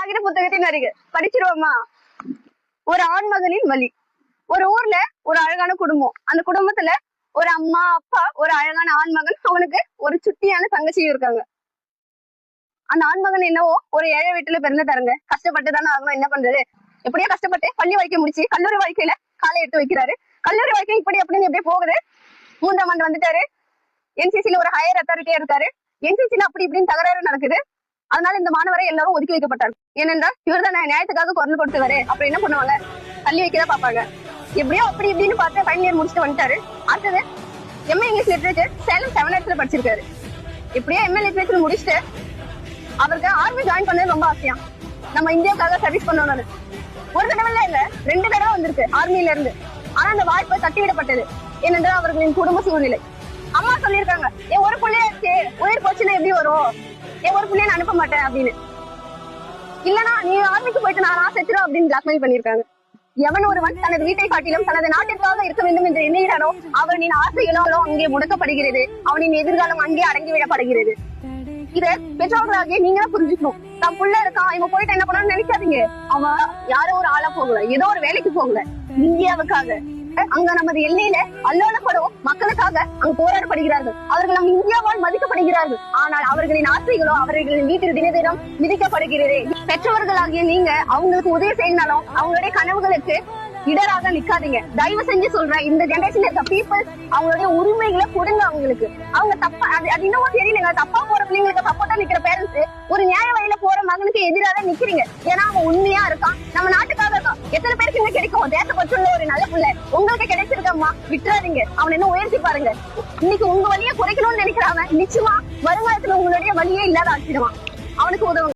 காகித புத்தகத்தின் அருகு படிச்சிருவோமா? ஒரு ஆண்மகனின் வழி. ஒரு ஊர்ல ஒரு அழகான குடும்பம். அந்த குடும்பத்துல ஒரு அம்மா, அப்பா, ஒரு அழகான ஆண்மகன், அவனுக்கு ஒரு சுட்டியான தங்கச்சியும் இருக்காங்க. அந்த ஆண்மகன் என்னவோ ஒரு ஏழை வீட்டுல பிறந்துட்டாருங்க. கஷ்டப்பட்டு தானே ஆகணும், என்ன பண்றது? எப்படியோ கஷ்டப்பட்டு பள்ளி வாழ்க்கை முடிச்சு கல்லூரி வாழ்க்கையில காலை எடுத்து வைக்கிறாரு. கல்லூரி வாழ்க்கை இப்படி அப்படின்னு எப்படியே போகுது. 3ஆம் ஆண்டு வந்துட்டாரு. என்சிசில ஒரு ஹையர் அத்தாரிட்டியா இருக்காரு. என்சிசில அப்படி இப்படின்னு தகராறு நடக்குது. அதனால இந்த மாணவரை எல்லாரும் ஒதுக்கி வைக்கப்பட்டார். ஏனென்றால் இவர் தானே நியாயத்துக்காக குரல் கொடுத்தவரு. அப்புறம் என்ன பண்ணுவாங்க? தள்ளி வைக்கதான் பாப்பாங்க. எப்படியோ அப்படி இப்படின்னு பார்த்து ஃபைனல் இயர் முடிச்சுட்டு வந்துட்டாரு. அடுத்தது எம்ஏ இங்கிலீஷ் லிட்டரேச்சர் சேலம் 7 படிச்சிருக்காரு. எப்படியோ எம்ஏ லிட்டரேச்சர் முடிச்சுட்டு அவருக்கு ஆர்மி ஜாயின் பண்ணது ரொம்ப ஆசையா. நம்ம இந்தியாவுக்காக சர்வீஸ் பண்ணணும்னு ஒரு தடவை இல்ல 2 தடவை வந்திருக்கு ஆர்மியில இருந்து. ஆனா அந்த வாய்ப்பை தட்டிவிடப்பட்டது. ஏனென்றால் அவர்களின் குடும்ப சூழ்நிலை. அம்மா சொல்லியிருக்காங்க, என் ஒரு பிள்ளையாச்சு உயிர் போச்சுன்னா எப்படி வரும், என் ஒரு பிள்ளைய நான் அனுப்ப மாட்டேன் அப்படின்னு. இல்லனா நீ ஆர்மிக்கு போயிட்டு நான் செத்துரும் அப்படின்னு பிளாக்மெயில் பண்ணிருக்காங்க. எவன் ஒருவன் தனது வீட்டை காட்டிலும் தனது நாட்டிற்காக இருக்க வேண்டும் என்று எண்ணுகிறானோ அவனின் ஆசைகளோ அங்கே முடக்கப்படுகிறது. அவனின் எதிர்காலம் அங்கே அடங்கிவிடப்படுகிறது. இதை பெற்றோர்களாகிய நீங்க தான் புரிஞ்சுக்கணும். தன் புள்ள இருக்கான், இவன் போயிட்டு என்ன பண்ணணும்னு நினைக்காதீங்க. அவன் யாரோ ஒரு ஆளா போகல, ஏதோ ஒரு வேலைக்கு போகல, இந்தியாவுக்காக. அங்க நமது எல்லையில அல்லோலப்படும் மக்களுக்காக அங்கு போராடப்படுகிறார்கள். அவர்கள் நம் இந்தியாவால் மதிக்கப்படுகிறார்கள். ஆனால் அவர்களின் ஆசைகளோ அவர்களின் வீட்டில் தினம் மிதிக்கப்படுகிறது. பெற்றவர்களாகிய நீங்க அவங்களுக்கு உதவி செய்யணும். அவங்களுடைய கனவுகளுக்கு இடராக நிக்காதீங்க. தயவு செஞ்சு சொல்றேன், இந்த ஜெனரேஷன்ல இருக்க பீப்புள் அவங்களுடைய உரிமைகளை கொடுங்க. அவங்களுக்கு அவங்க தப்பா அது இன்னமும் தெரியலங்க. தப்பா போற பிள்ளைங்களுக்கு சப்போர்ட்டா நிக்கிற பேரண்ட்ஸ் ஒரு நியாய வழியில போற மகனுக்கு எதிராக நிக்கிறீங்க. ஏன்னா அவன் உண்மையா இருக்கான், நம்ம நாட்டுக்காக இருக்கான். எத்தனை பேருக்கு இங்க கிடைக்கும் தேசப்பற்றுள்ள ஒரு நல்ல பிள்ளை உங்களுக்கு கிடைச்சிருக்கம்மா, விட்டுறாதீங்க. அவன் என்ன உயர்த்தி பாருங்க. இன்னைக்கு உங்க வழியை குறைக்கணும்னு நினைக்கிறாங்க, நிச்சயமா வருங்காலத்துல உங்களுடைய வழியே இல்லாத ஆக்கிடுவான். அவனுக்கு உதவும்.